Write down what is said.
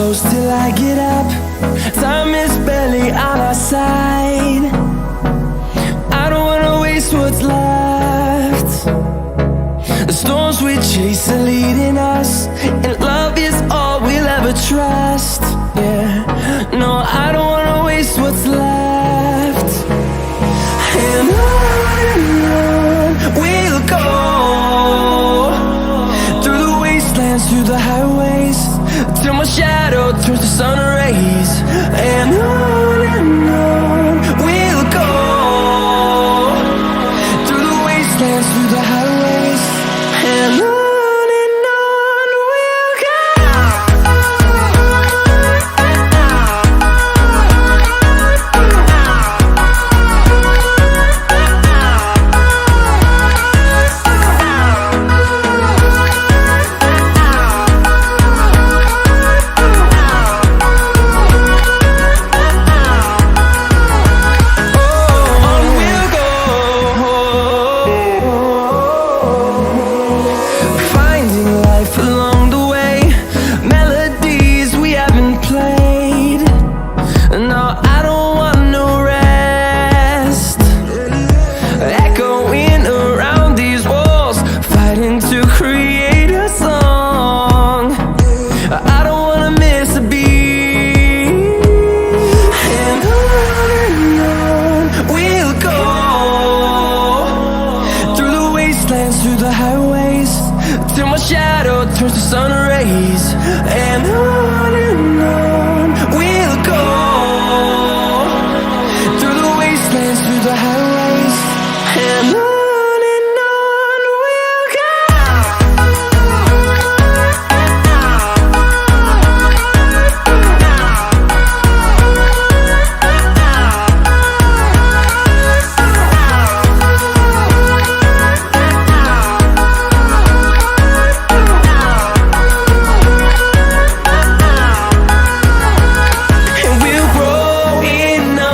close till I get up. Time is barely on our side. I don't wanna waste what's left. The storms we chase are leading us, and love is all we'll ever trust. Yeah, no, I don't wanna waste what's left. And on we'll go, through the wastelands, through the highways, till my shadow turns to sun